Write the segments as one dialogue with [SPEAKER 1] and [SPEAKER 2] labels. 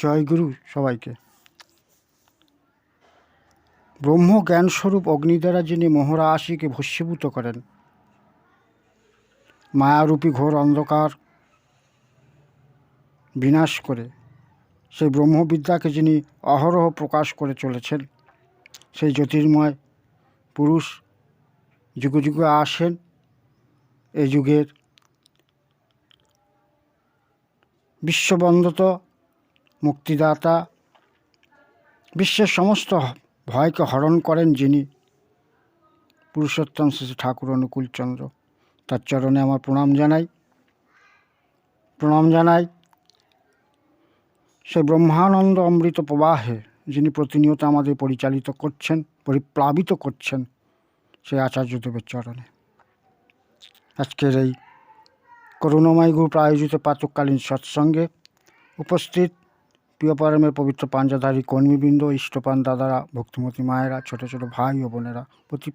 [SPEAKER 1] জয়গুরু সবাইকে। ব্রহ্ম জ্ঞানস্বরূপ অগ্নি দ্বারা যিনি মোহরাশিকে ভস্মীভূত করেন, মায়ারূপী ঘোর অন্ধকার বিনাশ করে সেই ব্রহ্মবিদ্যাকে যিনি অহরহ প্রকাশ করে চলেছেন, সেই জ্যোতির্ময় পুরুষ যুগে যুগে আসেন। এই যুগের বিশ্ববন্দিত মুক্তিদাতা, বিশ্বের সমস্ত ভয়কে হরণ করেন যিনি, পুরুষোত্তম শ্রী শ্রী ঠাকুর অনুকূলচন্দ্র। তার চরণে আমার প্রণাম জানাই। সেই ব্রহ্মানন্দ অমৃত প্রবাহে যিনি প্রতিনিয়ত আমাদের পরিচালিত করছেন, পরিপ্লাবিত করছেন, সেই আচার্যদেবের চরণে আজকের এই করুণাময় গ্রুপ আয়োজিত প্রাতঃকালীন সৎসঙ্গে উপস্থিত প্রিয় পরমের পবিত্র পাঞ্জাধারী কর্মীবৃন্দ, ইষ্টপান দাদারা, ভক্তিমতী মায়েরা, ছোট ছোট ভাই ও বোনেরা,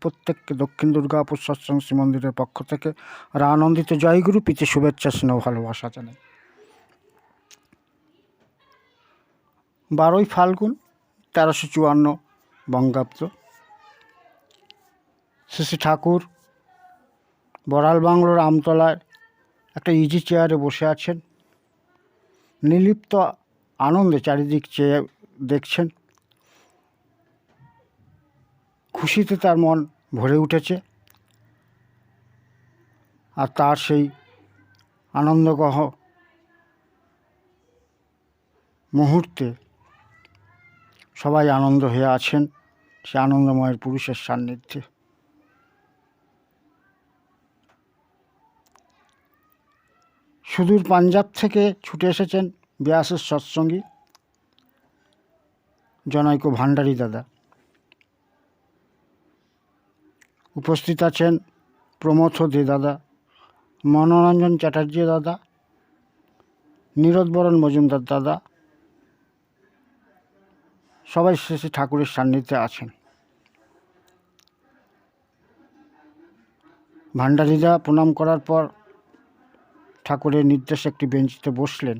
[SPEAKER 1] প্রত্যেককে দক্ষিণ দুর্গাপুর সৎসঙ্গ শ্রীমন্দিরের পক্ষ থেকে আর আনন্দিত জয়গুরু প্রীতি শুভেচ্ছা স্নেহ ভালোবাসা জানাই। 12ই ফাল্গুন 1354 বঙ্গাব্দ। শ্রী শ্রী ঠাকুর বড়াল বাংলোর আমতলায় একটা ইজি চেয়ারে বসে আছেন, নির্লিপ্ত আনন্দে চারিদিক চেয়ে দেখছেন। খুশিতে তার মন ভরে উঠেছে, আর তার সেই আনন্দগহ মুহূর্তে সবাই আনন্দ হয়ে আছেন সে আনন্দময়ের পুরুষের সান্নিধ্যে। সুদূর পাঞ্জাব থেকে ছুটে এসেছেন ব্যাসের সৎসঙ্গী জনৈক ভান্ডারী দাদা। উপস্থিত আছেন প্রমথ দে দাদা, মনোরঞ্জন চ্যাটার্জি দাদা, নীরদবরণ মজুমদার দাদা, সবাই শ্রী শ্রী ঠাকুরের সান্নিধ্যে আছেন। ভান্ডারীরা প্রণাম করার পর ঠাকুরের নির্দেশে একটি বেঞ্চিতে বসলেন।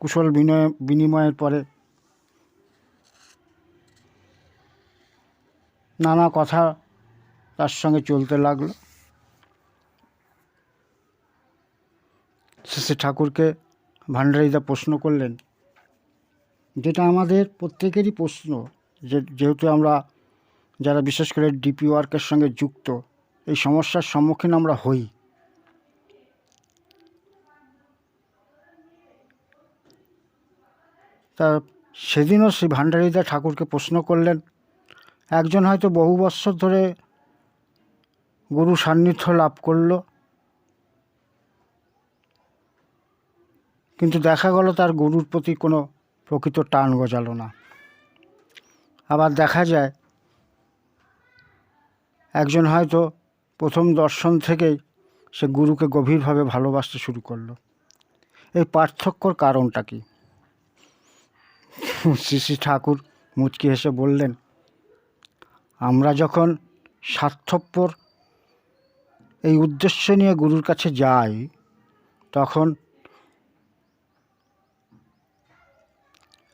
[SPEAKER 1] কুশল বিনিময়ের পরে নানা কথা তার সঙ্গে চলতে লাগলো। শ্রী শ্রী ঠাকুরকে ভান্ডারীদা প্রশ্ন করলেন, যেটা আমাদের প্রত্যেকেরই প্রশ্ন, যেহেতু আমরা যারা বিশেষ করে ডিপি ওয়ার্কের সঙ্গে যুক্ত, এই সমস্যার সম্মুখীন আমরা হই। তা সেদিনও শ্রী ভান্ডারীদা ঠাকুরকে প্রশ্ন করলেন, একজন হয়তো বহু বৎসর ধরে গুরু সান্নিধ্য লাভ করল, কিন্তু দেখা গেল তার গুরুর প্রতি কোনো প্রকৃত টান গজালো না। আবার দেখা যায় একজন হয়তো প্রথম দর্শন থেকেই সে গুরুকে গভীরভাবে ভালোবাসতে শুরু করলো। এই পার্থক্যর কারণটা কি? শ্রী শ্রী ঠাকুর মুচকি হেসে বললেন, আমরা যখন স্বার্থপর এই উদ্দেশ্য নিয়ে গুরুর কাছে যাই, তখন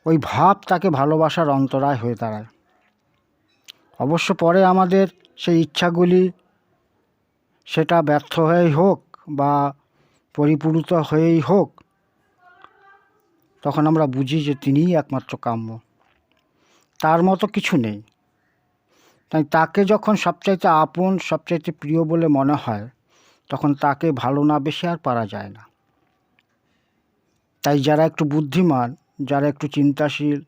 [SPEAKER 1] ওই ভাব তাকে ভালোবাসার অন্তরায় হয়ে দাঁড়ায়। অবশ্য পরে আমাদের সেই ইচ্ছাগুলি, সেটা ব্যর্থ হয়েই হোক বা পরিপূরিত হয়েই হোক, তখন আমরা বুঝি যে তিনিই একমাত্র কাম্য, তার মতো কিছু নেই। তাই তাকে যখন সবচাইতে আপন, সবচাইতে প্রিয় বলে মনে হয়, তখন তাকে ভালো না বেশি আর পারা যায় না। তাই যারা একটু বুদ্ধিমান, যারা একটু চিন্তাশীল,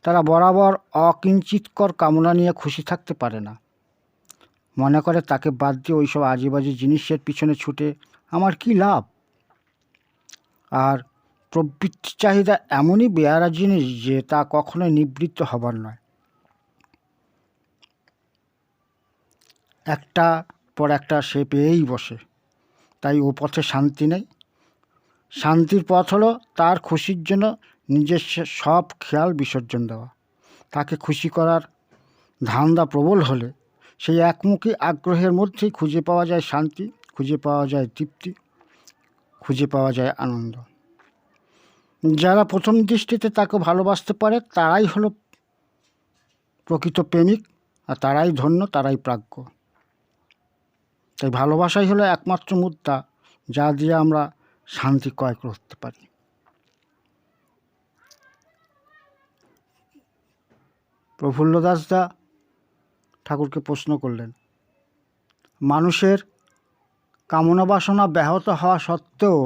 [SPEAKER 1] তারা বরাবর অকিঞ্চিৎকর কামনা নিয়ে খুশি থাকতে পারে না। মনে করে তাকে বাদ দিয়ে ওইসব আজেবাজে জিনিসের পিছনে ছুটে আমার কি লাভ। আর প্রবৃত্তি চাহিদা এমনই বেয়ারা জিনিস যে তা কখনোই নিবৃত্ত হবার নয়। একটা পর একটা সে পেয়েই বসে। তাই ও পথে শান্তি নেই। শান্তির পথ হলো তার খুশির জন্য নিজের সব খেয়াল বিসর্জন দেওয়া। তাকে খুশি করার ধান্দা প্রবল হলে সেই একমুখী আগ্রহের মধ্যেই খুঁজে পাওয়া যায় শান্তি, খুঁজে পাওয়া যায় তৃপ্তি, খুঁজে পাওয়া যায় আনন্দ। যারা প্রথম দৃষ্টিতে তাকে ভালোবাসতে পারে তারাই হলো প্রকৃত প্রেমিক, আর তারাই ধন্য, তারাই প্রাজ্ঞ। তাই ভালোবাসাই হলো একমাত্র মুদ্রা যা দিয়ে আমরা শান্তি ক্রয় করতে পারি। প্রফুল্ল দাসদা ঠাকুরকে প্রশ্ন করলেন, মানুষের কামনা বাসনা ব্যাহত হওয়া সত্ত্বেও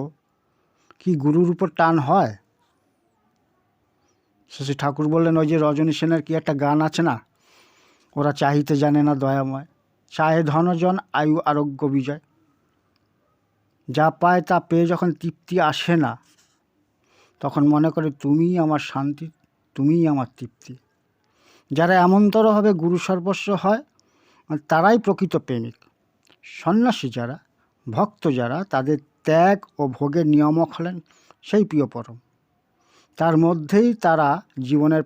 [SPEAKER 1] কি গুরুর উপর টান হয়? শ্রী ঠাকুর বললেন, ওই যে রজনী সেনের কি একটা গান আছে না, ওরা চাহিতে জানে না দয়াময়, চাহে ধনজন আয়ু আরোগ্য বিজয়। যা পায় তা পেয়ে যখন তৃপ্তি আসে না, তখন মনে করে তুমিই আমার শান্তি, তুমিই আমার তৃপ্তি। যারা এমনতরভাবে গুরু সর্বস্ব হয় তারাই প্রকৃত প্রেমিক। সন্ন্যাসী যারা, ভক্ত যারা, তাদের ত্যাগ ও ভোগের নিয়ামক হলেন সেই প্রিয় পরম। তার মধ্যেই তারা জীবনের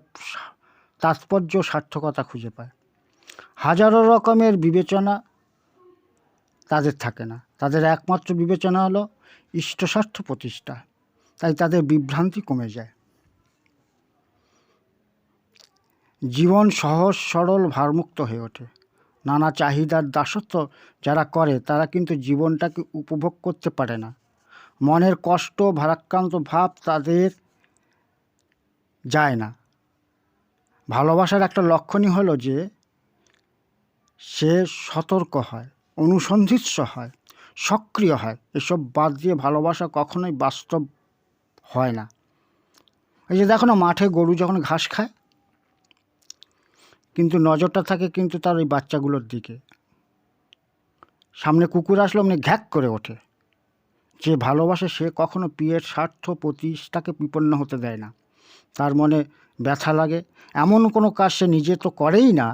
[SPEAKER 1] তাৎপর্য সার্থকতা খুঁজে পায়। হাজারো রকমের বিবেচনা তাদের থাকে না, তাদের একমাত্র বিবেচনা হলো ইষ্টস্বার্থ প্রতিষ্ঠা। তাই তাদের বিভ্রান্তি কমে যায়। জীবন সহজ সরল ভারমুক্ত হয়ে ওঠে। নানা চাহিদার দাসত্ব যারা করে তারা কিন্তু জীবনটাকে উপভোগ করতে পারে না। মনের কষ্ট, ভারাক্রান্ত ভাব তাদের যায় না। ভালোবাসার একটা লক্ষণই হলো যে সে সতর্ক হয়, অনুসন্ধিৎস হয়, সক্রিয় হয়। এসব বাদ দিয়ে ভালোবাসা কখনোই বাস্তব হয় না। এই যে দেখো না, মাঠে গরু যখন ঘাস খায়, কিন্তু নজরটা থাকে কিন্তু তার ওই বাচ্চাগুলোর দিকে। সামনে কুকুর আসলে অমনি ঘ্যাক করে ওঠে। যে ভালোবাসে সে কখনো প্রিয়ের স্বার্থ প্রতিষ্ঠাকে বিপন্ন হতে দেয় না। তার মনে ব্যথা লাগে এমন কোনো কাজ সে নিজে তো করেই না,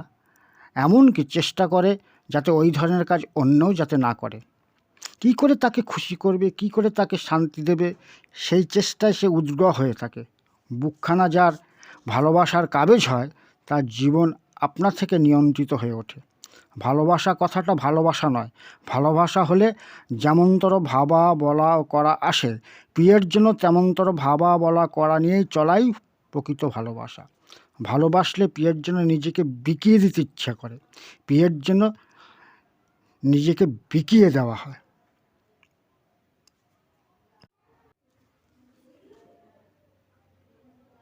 [SPEAKER 1] এমনকি চেষ্টা করে যাতে ওই ধরনের কাজ অন্যও যাতে না করে। কি করে তাকে খুশি করবে, কি করে তাকে শান্তি দেবে, সেই চেষ্টায় সে উদ্গ্রহ হয়ে থাকে। বুকখানা যার ভালোবাসার কাবেজ হয়, তার জীবন আপনা থেকে নিয়ন্ত্রিত হয়ে ওঠে। ভালোবাসা কথাটা ভালোবাসা নয়, ভালোবাসা হলে যেমনতর ভাবা বলা ও করা আসে, প্রিয়ের জন্য তেমনতর ভাবা বলা করা নিয়েই চলাই প্রকৃত ভালোবাসা। ভালোবাসলে প্রিয়ের জন্য নিজেকে বিকিয়ে দিতে ইচ্ছা করে, প্রিয়ের জন্য নিজেকে বিকিয়ে দেওয়া হয়।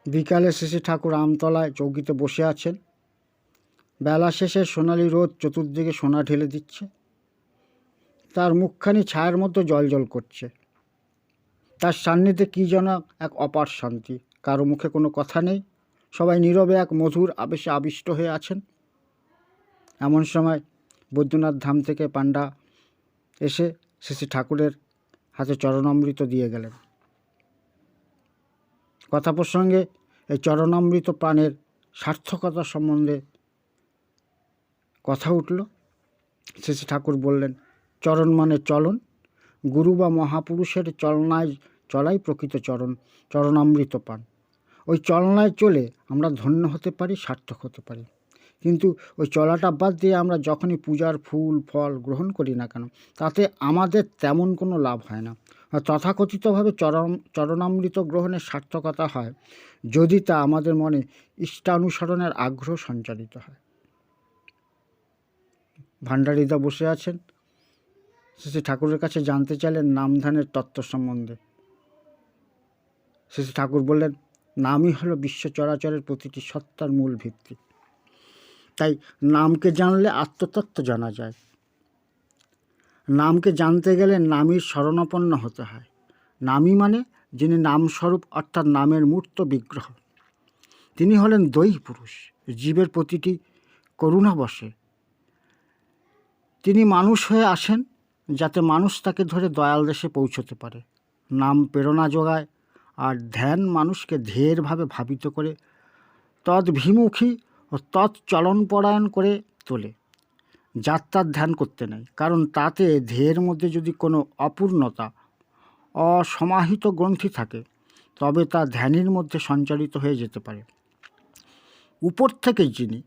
[SPEAKER 1] বিকালে শ্রী ঠাকুর আমতলায় চৌকিতে বসে আছেন। বেলা শেষে সোনালি রোদ চতুর্দিকে সোনা ঢেলে দিচ্ছে। তার মুখখানি ছায়ার মধ্যে জলজল করছে। তার সান্নিধ্যে কী যেন এক অপার শান্তি। কারো মুখে কোনো কথা নেই, সবাই নীরবে এক মধুর আবেশে আবিষ্ট হয়ে আছেন। এমন সময় বৈদ্যনাথ ধাম থেকে পাণ্ডা এসে শ্রী ঠাকুরের হাতে চরণামৃত দিয়ে গেলেন। কথা প্রসঙ্গে এই চরণামৃত পানের সার্থকতা সম্বন্ধে কথা উঠল। শ্রী ঠাকুর বললেন, চরণ মানে চলন, গুরু বা মহাপুরুষের চলনায় চলাই প্রকৃত চরণামৃত পান। ওই চলনায় চলে আমরা ধন্য হতে পারি, সার্থক হতে পারি। কিন্তু ওই চলাটা বাদ দিয়ে আমরা যখনই পূজার ফুল ফল গ্রহণ করি না কেন, তাতে আমাদের তেমন কোনো লাভ হয় না। তথাকথিতভাবে চরণামৃত গ্রহণের সার্থকতা হয় যদি তা আমাদের মনে ইষ্টানুসরণের আগ্রহ সঞ্চারিত হয়। ভান্ডারীদা বসে আছেন। শ্রী ঠাকুরের কাছে জানতে চাইলেন নামধানের তত্ত্ব সম্বন্ধে। শ্রী ঠাকুর বললেন, নামই হলো বিশ্ব চরাচরের প্রতিটি সত্তার মূল ভিত্তি। তাই নামকে জানলে আত্মতত্ত্ব জানা যায়। নামকে জানতে গেলে নামীর শরণাপন্ন হতে হয়। নামী মানে যিনি নামস্বরূপ, অর্থাৎ নামের মূর্ত বিগ্রহ। তিনি হলেন দৈব পুরুষ, জীবের প্রতিটি করুণাবশে তিনি মানুষ হয়ে আসেন, যাতে মানুষ তাকে ধরে দয়াল দেশে পৌঁছতে পারে। নাম প্রেরণা যোগায়, আর ধ্যান মানুষকে ধেরভাবে ভাবিত করে তদ্ভিমুখী ও তৎচলনপরায়ণ করে তোলে। যাত্রার ধ্যান করতে নেই, কারণ তাতে ধ্যেয়ের মধ্যে যদি কোনো অপূর্ণতা, অসমাহিত গ্রন্থি থাকে, তবে তা ধ্যানের মধ্যে সঞ্চারিত হয়ে যেতে পারে। উপর থেকে যিনি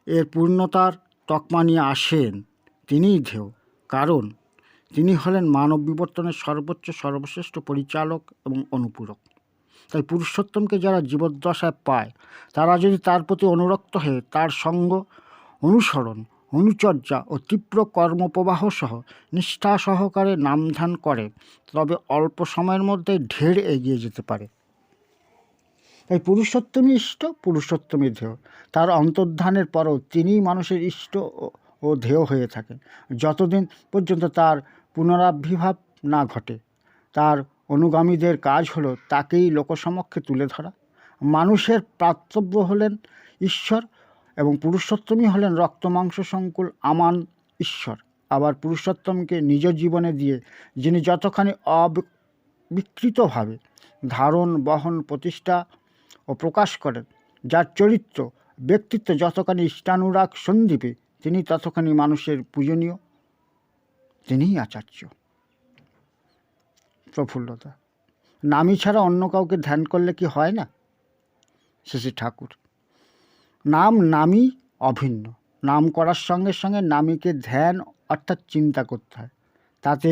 [SPEAKER 1] এর পূর্ণতার তকমা নিয়ে আসেন তিনিই ধ্যেয়, কারণ তিনি হলেন মানব বিবর্তনের সর্বশ্রেষ্ঠ পরিচালক এবং অনুপূরক। তাই পুরুষোত্তমকে যারা জীবদ্দশায় পায় তারা যদি তার প্রতি অনুরক্ত হয়ে তার সঙ্গ, অনুসরণ, অনুচর্যা ও তীব্র কর্মপ্রবাহ সহ নিষ্ঠা সহকারে নামধ্যান করে তবে অল্প সময়ের মধ্যে ঢের এগিয়ে যেতে পারে। তাই পুরুষোত্তমই ইষ্ট, পুরুষোত্তমই ধেয়। তার অন্তর্ধানের পরও তিনিই মানুষের ইষ্ট ও ধেয় হয়ে থাকেন যতদিন পর্যন্ত তার পুনরাবির্ভাব না ঘটে। তার অনুগামীদের কাজ হলো তাকেই লোকসমক্ষে তুলে ধরা। মানুষের প্রাপ্তব্য হলেন ঈশ্বর এবং পুরুষোত্তমই হলেন রক্তমাংস সংকুল আমান ঈশ্বর। আবার পুরুষোত্তমকে নিজ জীবনে দিয়ে যিনি যতখানি অবিকৃতভাবে ধারণ, বহন, প্রতিষ্ঠা ও প্রকাশ করেন, যার চরিত্র ব্যক্তিত্ব যতখানি ইষ্টানুরাগ সন্দীপে, তিনি ততখানি মানুষের পূজনীয়, তিনিই আচার্য। প্রফুল্লতা। নামী ছাড়া অন্য কাউকে ধ্যান করলে কি হয় না? শ্রী ঠাকুর। নামই অভিন্ন। নাম করার সঙ্গে সঙ্গে নামীকে ধ্যান অর্থাৎ চিন্তা করতে হয়। তাতে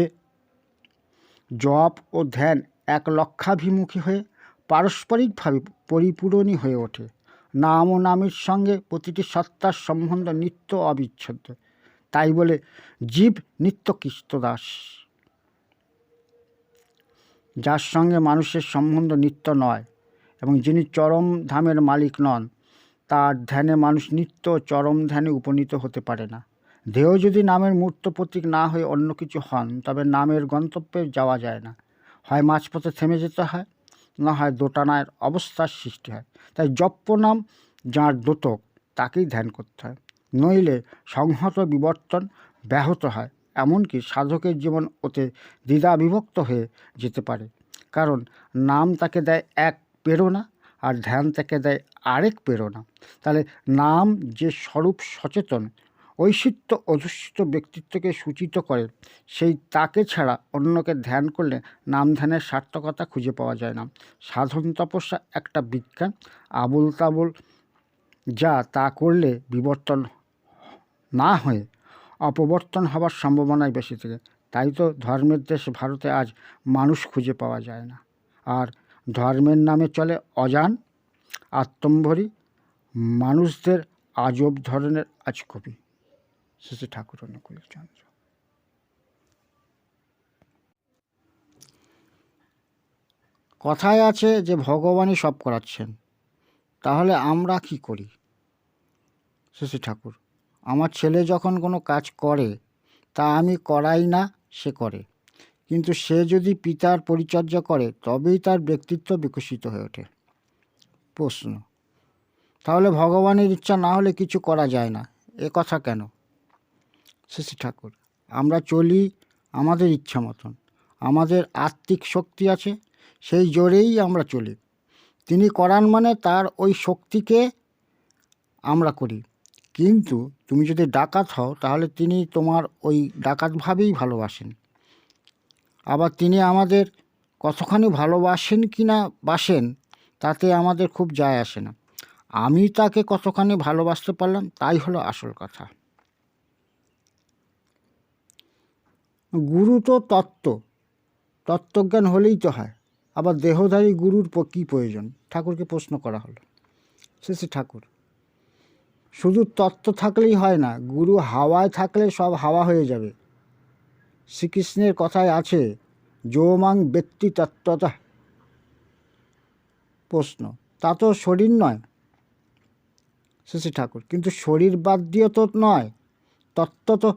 [SPEAKER 1] জপ ও ধ্যান এক লক্ষ্যাভিমুখী হয়ে পারস্পরিকভাবে পরিপূরণী হয়ে ওঠে। নাম ও নামের সঙ্গে প্রতিটি সত্তার সম্বন্ধ নিত্য অবিচ্ছেদ্য। তাই বলে জীব নিত্য কৃষ্টদাস। যার সঙ্গে মানুষের সম্বন্ধ নিত্য নয় এবং যিনি চরম ধামের মালিক নন, তার ধ্যানে মানুষ নিত্য চরম ধ্যানে উপনীত হতে পারে না। দেহ যদি নামের মূর্ত প্রতীক না হয়ে অন্য কিছু হন, তবে নামের গন্তব্যে যাওয়া যায় না। হয় মাঝপথে থেমে যেতে হয়, না হয় দোটানার অবস্থার সৃষ্টি হয়। তাই জপ্য নাম যাঁর দোতক, তাকেই ধ্যান করতে হয়, নইলে সংহত বিবর্তন ব্যাহত হয়। এমনকি সাধকের জীবন ওতে দ্বিধা বিভক্ত হয়ে যেতে পারে, কারণ নাম তাকে দেয় এক প্রেরণা আর ধ্যান তাকে দেয় আরেক প্রেরণা। তাহলে নাম যে স্বরূপ সচেতন ঐশিত্য অধুষ্ঠিত ব্যক্তিত্বকে সূচিত করে, সেই তাকে ছাড়া অন্যকে ধ্যান করলে নাম ধ্যানের সার্থকতা খুঁজে পাওয়া যায় না। সাধন তপস্যা একটা বিজ্ঞান, আবুল তাবুল যা তা করলে বিবর্তন না হয়ে অপবর্তন হবার সম্ভাবনাই বেশি থাকে। তাই তো ধর্মের দেশ ভারতে আজ মানুষ খুঁজে পাওয়া যায় না, আর ধর্মের নামে চলে অজান, আত্মম্ভরী মানুষদের আজব ধরনের আজকবি। শ্রী ঠাকুর অনুকূলচন্দ্র। কথায় আছে যে ভগবানই সব করাচ্ছেন, তাহলে আমরা কি করি? শ্রী ঠাকুর। আমার ছেলে যখন কোনো কাজ করে তা আমি করাই না, সে করে। কিন্তু সে যদি পিতার পরিচর্যা করে তবেই তার ব্যক্তিত্ব বিকশিত হয়ে ওঠে। প্রশ্ন। তাহলে ভগবানের ইচ্ছা না হলে কিছু করা যায় না, এ কথা কেন? শ্রী ঠাকুর। আমরা চলি আমাদের ইচ্ছা মতন। আমাদের আত্মিক শক্তি আছে, সেই জোরেই আমরা চলি। তিনি করান মানে তার ওই শক্তিকে আমরা করি। কিন্তু তুমি যদি ডাকাত হও তাহলে তিনি তোমার ওই ডাকাত ভাবেই ভালোবাসেন। আবার তিনি আমাদের কতখানি ভালোবাসেন কি না বাসেন তাতে আমাদের খুব যায় আসে না। আমি তাকে কতখানি ভালোবাসতে পারলাম তাই হলো আসল কথা। গুরু তো তত্ত্বজ্ঞান হলেই তো হয়, আবার দেহধারী গুরুর কী প্রয়োজন? ঠাকুরকে প্রশ্ন করা হলো। শ্রী ঠাকুর। শুধু তত্ত্ব থাকলেই হয় না, গুরু হাওয়ায় থাকলে সব হাওয়া হয়ে যাবে। শ্রীকৃষ্ণের কথায় আছে যো মাং ব্যক্তি তত্ত্বতা। প্রশ্ন। তা তো শরীর নয়। শ্রী ঠাকুর। কিন্তু শরীর বাদ দিয়ে তো নয়, তত্ত্ব তো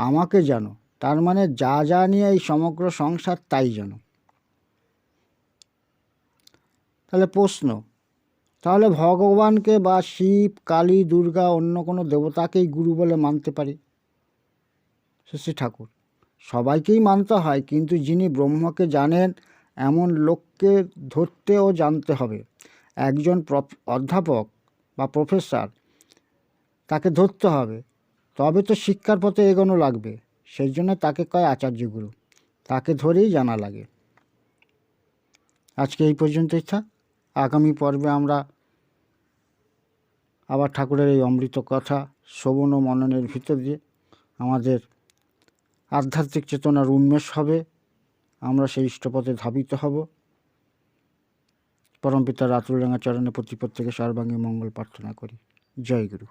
[SPEAKER 1] আমাকে জানো, তার মানে যা যা নিয়ে এই সমগ্র সংসার তাই জানো। তাহলে প্রশ্ন, তাহলে ভগবানকে বা শিব, কালী, দুর্গা অন্য কোনো দেবতাকেই গুরু বলে মানতে পারি? শ্রী ঠাকুর। সবাইকেই মানতে হয়, কিন্তু যিনি ব্রহ্মকে জানেন এমন লোককে ধরতে ও জানতে হবে। একজন অধ্যাপক বা প্রফেসর, তাকে ধরতে হবে, তবে তো শিক্ষার পথে এগোনো লাগবে। সেই জন্য তাকে কয় আচার্য গুরু, তাকে ধরেই জানা লাগে। আজকে এই পর্যন্তই থাক। আগামী পর্বে আমরা আবার ঠাকুরের এই অমৃত কথা শ্রবণ ও মননের ভিতর দিয়ে আমাদের আধ্যাত্মিক চেতনার উন্মেষ হবে, আমরা সেই ইষ্টপথে ধাবিত হব। পরমপিতা রাতুলডাঙ্গা চরণে প্রত্যেকে সর্বাঙ্গী মঙ্গল প্রার্থনা করি। জয় গুরু।